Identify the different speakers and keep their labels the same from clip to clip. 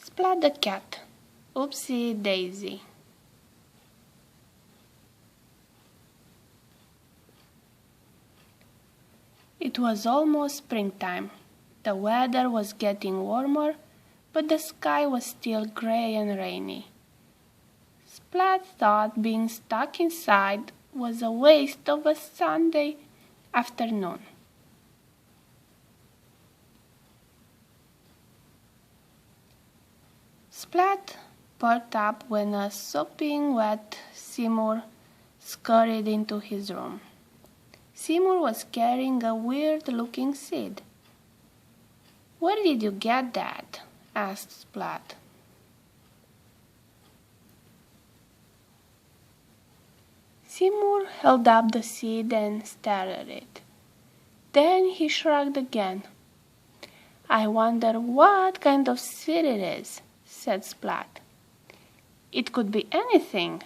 Speaker 1: Splat the cat. Oopsie daisy. It was almost springtime. The weather was getting warmer, but the sky was still gray and rainy. Splat thought being stuck inside was a waste of a Sunday afternoon. Splat perked up when a sopping wet Seymour scurried into his room. Seymour was carrying a weird-looking seed. "Where did you get that?" asked Splat. Seymour held up the seed and stared at it. Then he shrugged again. "I wonder what kind of seed it is," said Splat. "It could be anything."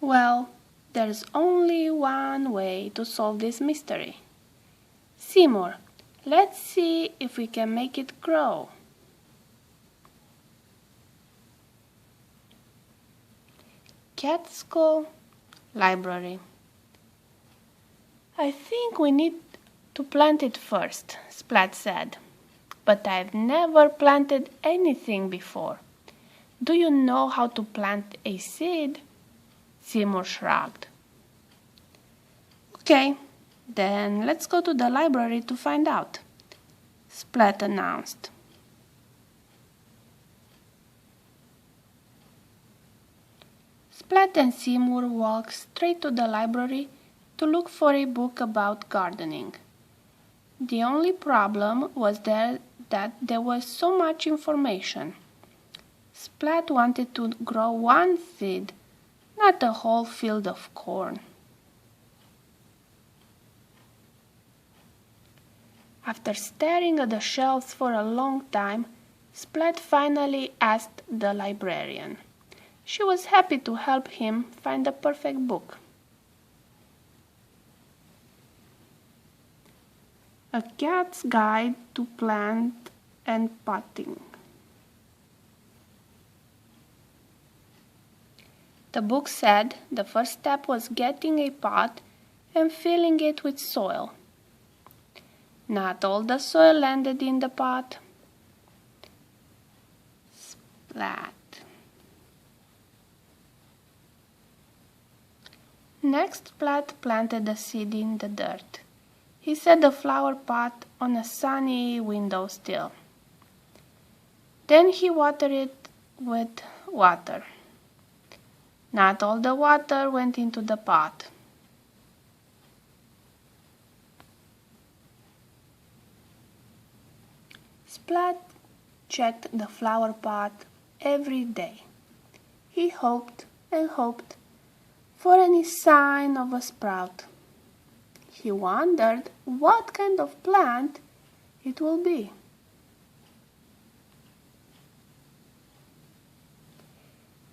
Speaker 1: "Well, there's only one way to solve this mystery. Seymour, let's see if we can make it grow." Catskill Library. "I think we need to plant it first," Splat said. "But I've never planted anything before. Do you know how to plant a seed?" Seymour shrugged. "Okay, then let's go to the library to find out," Splat announced. Splat and Seymour walked straight to the library to look for a book about gardening. The only problem was that there was so much information. Splat wanted to grow one seed, not a whole field of corn. After staring at the shelves for a long time, Splat finally asked the librarian. She was happy to help him find the perfect book. A Cat's Guide to Plant and Potting. The book said the first step was getting a pot and filling it with soil. Not all the soil landed in the pot. Splat. Next, Splat planted the seed in the dirt. He set the flower pot on a sunny windowsill. Then he watered it with water. Not all the water went into the pot. Splat checked the flower pot every day. He hoped and hoped for any sign of a sprout. He wondered what kind of plant it will be.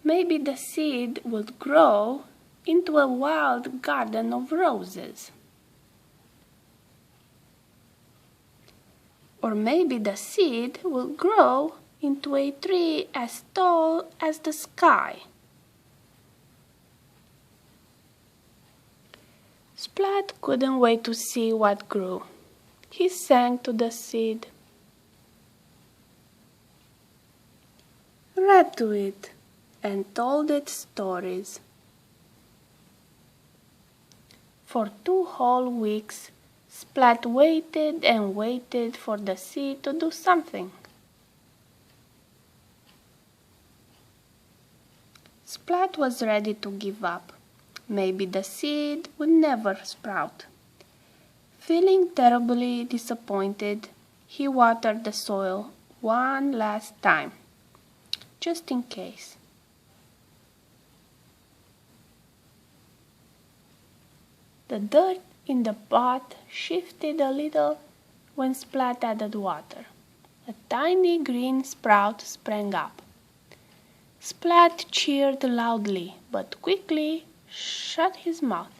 Speaker 1: Maybe the seed would grow into a wild garden of roses. Or maybe the seed will grow into a tree as tall as the sky. Splat couldn't wait to see what grew. He sang to the seed. Read to it and told it stories. For 2 whole weeks, Splat waited and waited for the seed to do something. Splat was ready to give up. Maybe the seed would never sprout. Feeling terribly disappointed, he watered the soil one last time, just in case. The dirt in the pot shifted a little when Splat added water. A tiny green sprout sprang up. Splat cheered loudly, but quickly shut his mouth.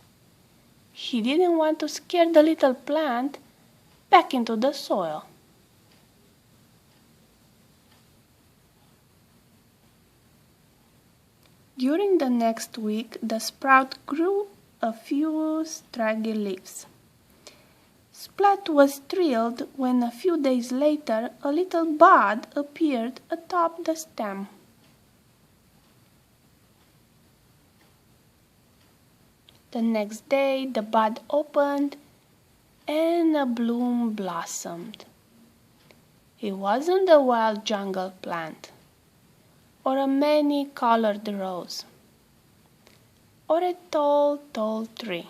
Speaker 1: He didn't want to scare the little plant back into the soil. During the next week, the sprout grew a few scraggy leaves. Splat was thrilled when a few days later a little bud appeared atop the stem. The next day the bud opened and a bloom blossomed. It wasn't a wild jungle plant, or a many-colored rose, or a tall tree.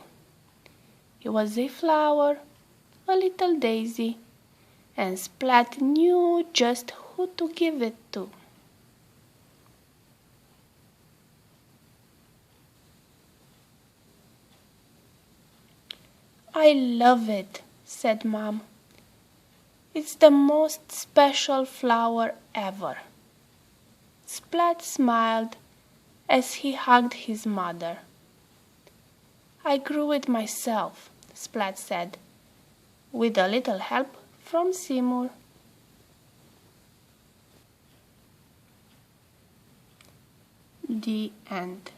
Speaker 1: It was a flower, a little daisy, and Splat knew just who to give it to. "I love it," said Mom. "It's the most special flower ever." Splat smiled as he hugged his mother. "I grew it myself," Splat said, "with a little help from Seymour." The end.